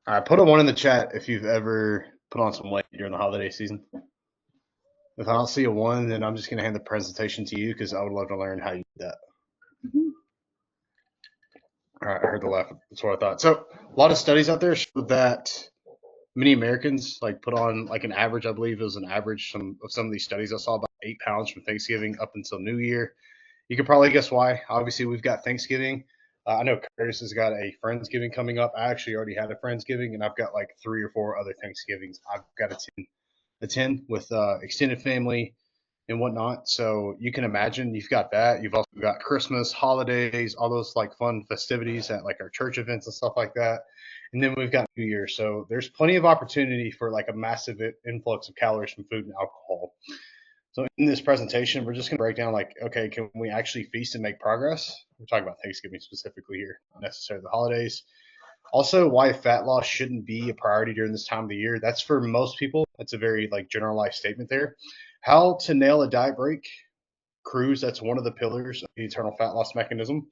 All right, put a one in the chat if you've ever put on some weight during the holiday season. If I don't see a one, then I'm just going to hand the presentation to you because I would love to learn how you do that. All right, I heard the laugh. That's what I thought. So a lot of studies out there show that many Americans like put on like an average. I believe it was an average some of these studies I saw about 8 pounds from Thanksgiving up until New Year. You can probably guess why. Obviously, we've got Thanksgiving. I know Curtis has got a Friendsgiving coming up. I actually already had a Friendsgiving, and I've got like 3 or 4 other Thanksgivings I've got to attend with extended family and whatnot. So you can imagine you've got that. You've also got Christmas, holidays, all those like fun festivities at like our church events and stuff like that. And then we've got New Year. So there's plenty of opportunity for like a massive influx of calories from food and alcohol. So in this presentation, we're just going to break down like, okay, can we actually feast and make progress? We're talking about Thanksgiving specifically here, not necessarily the holidays. Also, why fat loss shouldn't be a priority during this time of the year. That's for most people. That's a very like generalized statement there. How to nail a diet break cruise. That's one of the pillars of the eternal fat loss mechanism.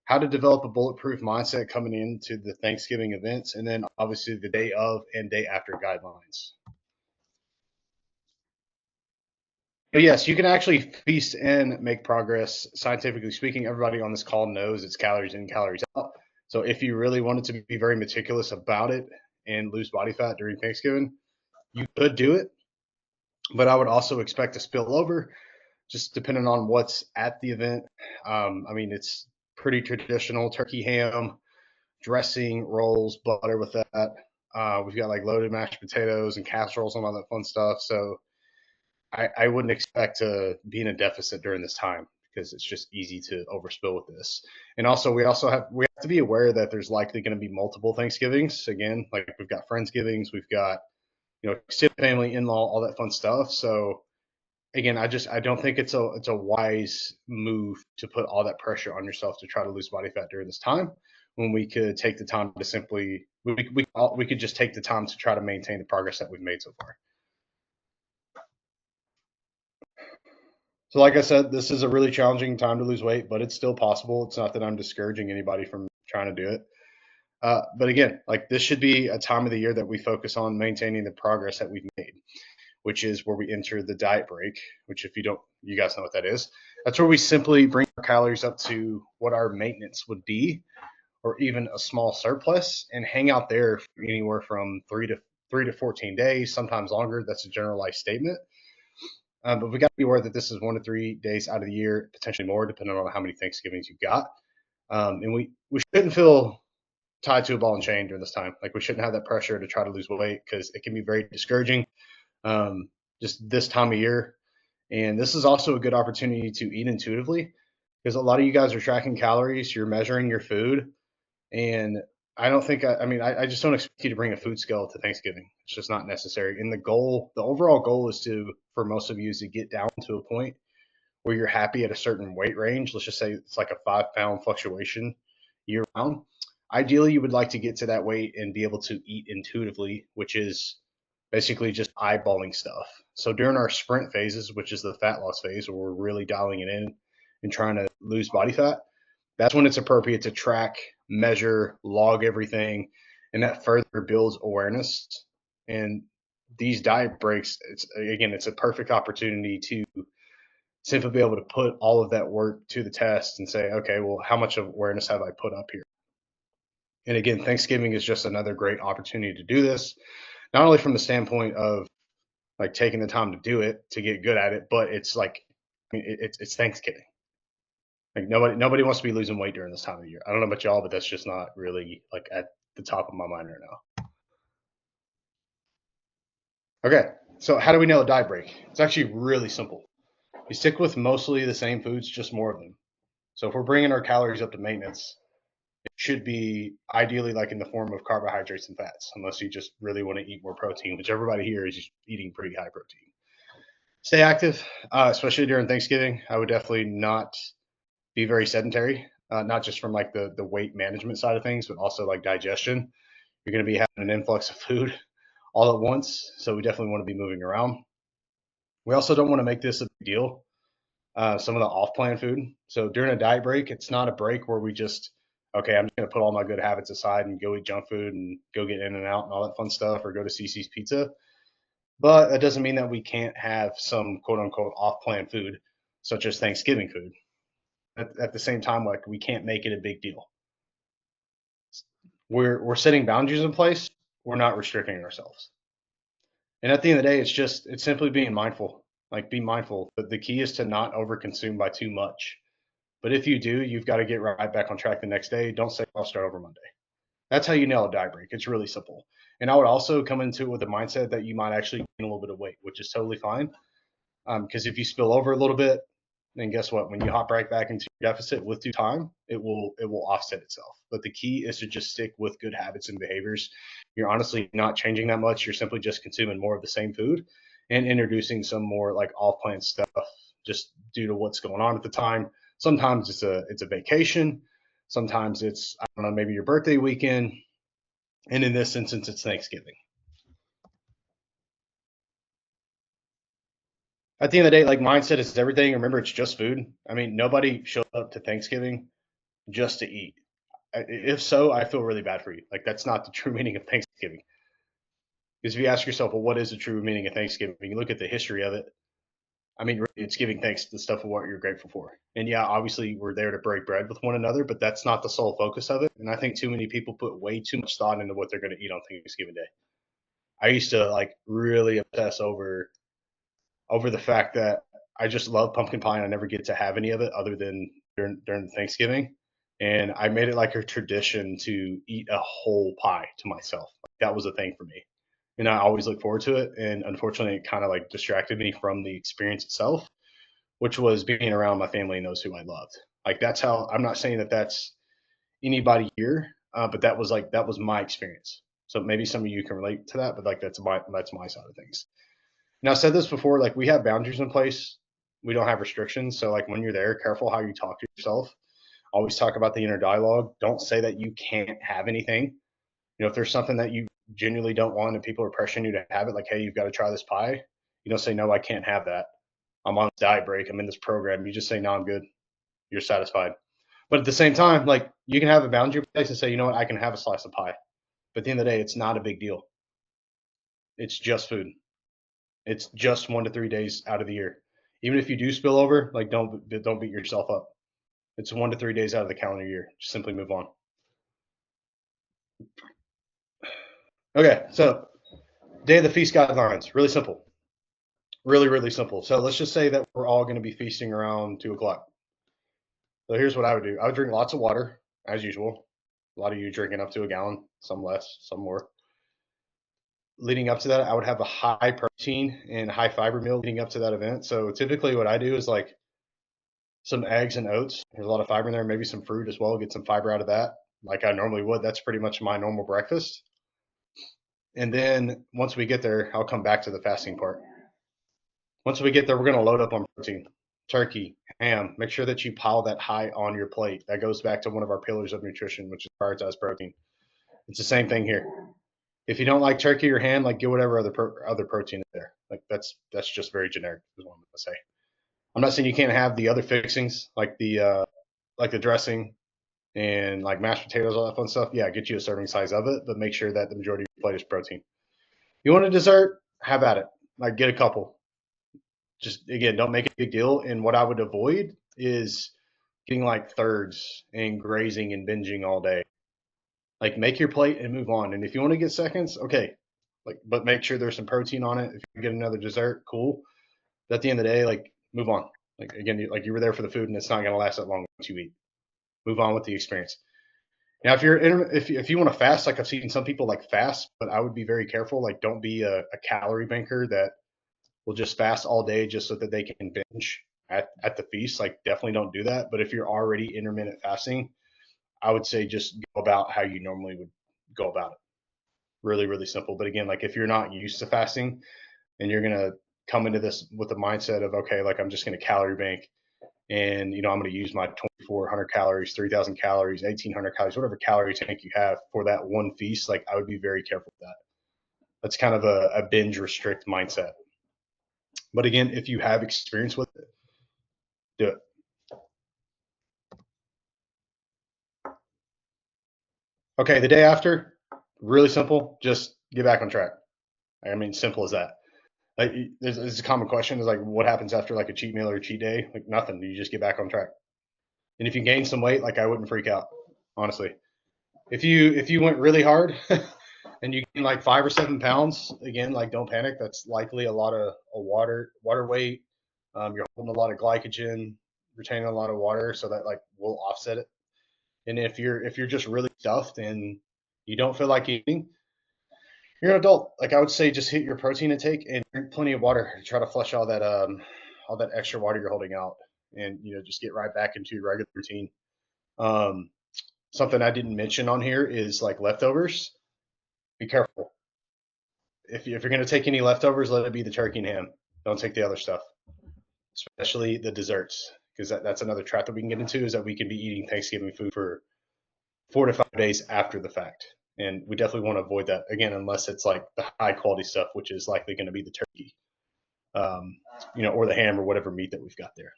How to develop a bulletproof mindset coming into the Thanksgiving events, and then obviously the day of and day after guidelines. But yes, you can actually feast and make progress. Scientifically speaking, everybody on this call knows it's calories in, calories out. So if you really wanted to be very meticulous about it and lose body fat during Thanksgiving, you could do it. But I would also expect to spill over, just depending on what's at the event. I mean, it's pretty traditional turkey ham, dressing, rolls, butter with that. We've got like loaded mashed potatoes and casseroles and all that fun stuff. So I wouldn't expect to be in a deficit during this time because it's just easy to overspill with this. And also, we have to be aware that there's likely going to be multiple Thanksgivings. Again, like we've got Friendsgivings, we've got extended family, in law, all that fun stuff. So again, I don't think it's a wise move to put all that pressure on yourself to try to lose body fat during this time when we could take the time to simply we could just take the time to try to maintain the progress that we've made so far. So, like I said, this is a really challenging time to lose weight, but it's still possible. It's not that I'm discouraging anybody from trying to do it. But again, like this should be a time of the year that we focus on maintaining the progress that we've made, which is where we enter the diet break, which if you don't, you guys know what that is. That's where we simply bring our calories up to what our maintenance would be, or even a small surplus, and hang out there for anywhere from 3 to 14 days, sometimes longer. That's a generalized statement. But we got to be aware that this is 1 to 3 days out of the year, potentially more, depending on how many Thanksgivings you've got. And we shouldn't feel tied to a ball and chain during this time. Like we shouldn't have that pressure to try to lose weight because it can be very discouraging just this time of year. And this is also a good opportunity to eat intuitively because a lot of you guys are tracking calories, you're measuring your food, and I don't think I mean I just don't expect you to bring a food scale to Thanksgiving. It's just not necessary. And the overall goal is to for most of you is to get down to a point where you're happy at a certain weight range. Let's just say it's like a 5 pound fluctuation year round. Ideally, you would like to get to that weight and be able to eat intuitively, which is basically just eyeballing stuff. So during our sprint phases, which is the fat loss phase, where we're really dialing it in and trying to lose body fat, that's when it's appropriate to track, measure, log everything, and that further builds awareness. And these diet breaks, it's a perfect opportunity to simply be able to put all of that work to the test and say, okay, well, how much awareness have I put up here? And again, Thanksgiving is just another great opportunity to do this, not only from the standpoint of like taking the time to do it to get good at it, but it's like I mean, it's Thanksgiving. Like nobody wants to be losing weight during this time of the year. I don't know about y'all, but that's just not really like at the top of my mind right now. Okay, so how do we nail a diet break? It's actually really simple. We stick with mostly the same foods, just more of them. So if we're bringing our calories up to maintenance, it should be ideally like in the form of carbohydrates and fats, unless you just really want to eat more protein, which everybody here is just eating pretty high protein. Stay active, especially during Thanksgiving. I would definitely not be very sedentary, not just from like the weight management side of things, but also like digestion. You're going to be having an influx of food all at once, so we definitely want to be moving around. We also don't want to make this a big deal. Some of the off-plan food. So during a diet break, it's not a break where we just okay, I'm just going to put all my good habits aside and go eat junk food and go get in and out and all that fun stuff or go to CC's Pizza. But that doesn't mean that we can't have some quote unquote off plan food, such as Thanksgiving food. At the same time, like we can't make it a big deal. We're setting boundaries in place. We're not restricting ourselves. And at the end of the day, it's simply being mindful. Like be mindful. But the key is to not overconsume by too much. But if you do, you've got to get right back on track the next day. Don't say I'll start over Monday. That's how you nail a diet break. It's really simple. And I would also come into it with the mindset that you might actually gain a little bit of weight, which is totally fine. Because if you spill over a little bit, then guess what? When you hop right back into your deficit with due time, it will offset itself. But the key is to just stick with good habits and behaviors. You're honestly not changing that much. You're simply just consuming more of the same food and introducing some more like off-plan stuff just due to what's going on at the time. Sometimes it's a vacation. Sometimes it's I don't know maybe your birthday weekend, and in this instance it's Thanksgiving. At the end of the day, like mindset is everything. Remember, it's just food. I mean, nobody showed up to Thanksgiving just to eat. If so, I feel really bad for you. Like that's not the true meaning of Thanksgiving. Because if you ask yourself, well, what is the true meaning of Thanksgiving? You look at the history of it. I mean, really, it's giving thanks to the stuff of what you're grateful for. And yeah, obviously we're there to break bread with one another, but that's not the sole focus of it. And I think too many people put way too much thought into what they're going to eat on Thanksgiving Day. I used to like really obsess over the fact that I just love pumpkin pie and I never get to have any of it other than during Thanksgiving. And I made it like a tradition to eat a whole pie to myself. Like, that was a thing for me. And I always look forward to it. And unfortunately, it kind of like distracted me from the experience itself, which was being around my family and those who I loved. Like that's how I'm not saying that that's anybody here, but that was my experience. So maybe some of you can relate to that, but like that's my side of things. Now, I've said this before, like we have boundaries in place. We don't have restrictions. So like when you're there, careful how you talk to yourself. Always talk about the inner dialogue. Don't say that you can't have anything. If there's something that you genuinely don't want and people are pressuring you to have it, like, hey, you've got to try this pie. You don't say, no, I can't have that. I'm on this diet break. I'm in this program. You just say, no, I'm good. You're satisfied. But at the same time, like you can have a boundary place and say, you know what, I can have a slice of pie. But at the end of the day, it's not a big deal. It's just food. It's just 1 to 3 days out of the year. Even if you do spill over, like don't beat yourself up. It's 1 to 3 days out of the calendar year. Just simply move on. Okay, so day of the feast guidelines. Really simple. Really, really simple. So let's just say that we're all going to be feasting around 2 o'clock. So here's what I would do. I would drink lots of water, as usual. A lot of you drinking up to a gallon, some less, some more. Leading up to that, I would have a high protein and high fiber meal leading up to that event. So typically, what I do is like some eggs and oats. There's a lot of fiber in there, maybe some fruit as well. Get some fiber out of that, like I normally would. That's pretty much my normal breakfast. And then once we get there, I'll come back to the fasting part. Once we get there, we're going to load up on protein, turkey, ham. Make sure that you pile that high on your plate. That goes back to one of our pillars of nutrition, which is prioritize protein. It's the same thing here. If you don't like turkey or ham, like get whatever other protein is there. Like that's just very generic. Is what I'm going to say. I'm not saying you can't have the other fixings like the dressing and like mashed potatoes, all that fun stuff. Yeah, get you a serving size of it, but make sure that the majority of your plate is protein. You want a dessert? Have at it. Like get a couple. Just again, don't make it a big deal. And what I would avoid is getting like thirds and grazing and binging all day. Like make your plate and move on. And if you want to get seconds, okay. Like, but make sure there's some protein on it. If you get another dessert, cool. But at the end of the day, like move on. Like again, like you were there for the food, and it's not going to last that long once you eat. Move on with the experience. Now, if you want to fast, like I've seen some people like fast, but I would be very careful. Like, don't be a calorie banker that will just fast all day just so that they can binge at the feast. Like, definitely don't do that. But if you're already intermittent fasting, I would say just go about how you normally would go about it. Really, really simple. But again, like if you're not used to fasting and you're gonna come into this with the mindset of okay, like I'm just gonna calorie bank and I'm going to use my 2,400 calories, 3,000 calories, 1,800 calories, whatever calorie tank you have for that one feast. Like I would be very careful with that. That's kind of a binge restrict mindset. But again, if you have experience with it, do it. Okay, the day after, really simple. Just get back on track. I mean, simple as that. Like, there's a common question is like, what happens after like a cheat meal or a cheat day? Like nothing. You just get back on track. And if you gain some weight, like I wouldn't freak out, honestly. If you went really hard and you gain like 5 or 7 pounds, again, like don't panic. That's likely a lot of water weight. You're holding a lot of glycogen, retaining a lot of water, so that like will offset it. And if you're just really stuffed and you don't feel like eating, you're an adult. Like I would say, just hit your protein intake and drink plenty of water. Try to flush all that extra water you're holding out, and just get right back into your regular routine. Um, Something I didn't mention on here is like leftovers. Be careful. If you're going to take any leftovers, let it be the turkey and ham. Don't take the other stuff, especially the desserts, because that's another trap that we can get into is that we can be eating Thanksgiving food for 4 to 5 days after the fact. And we definitely want to avoid that again, unless it's like the high quality stuff, which is likely going to be the turkey, um, or the ham or whatever meat that we've got there.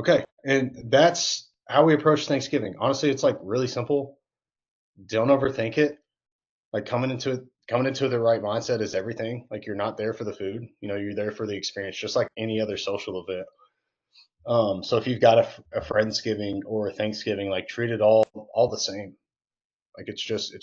Okay, and that's how we approach Thanksgiving. Honestly, it's like really simple. Don't overthink it. Like coming into the right mindset is everything. Like you're not there for the food. You're there for the experience, just like any other social event. So if you've got a Friendsgiving or a Thanksgiving, like treat it all the same. Like it's just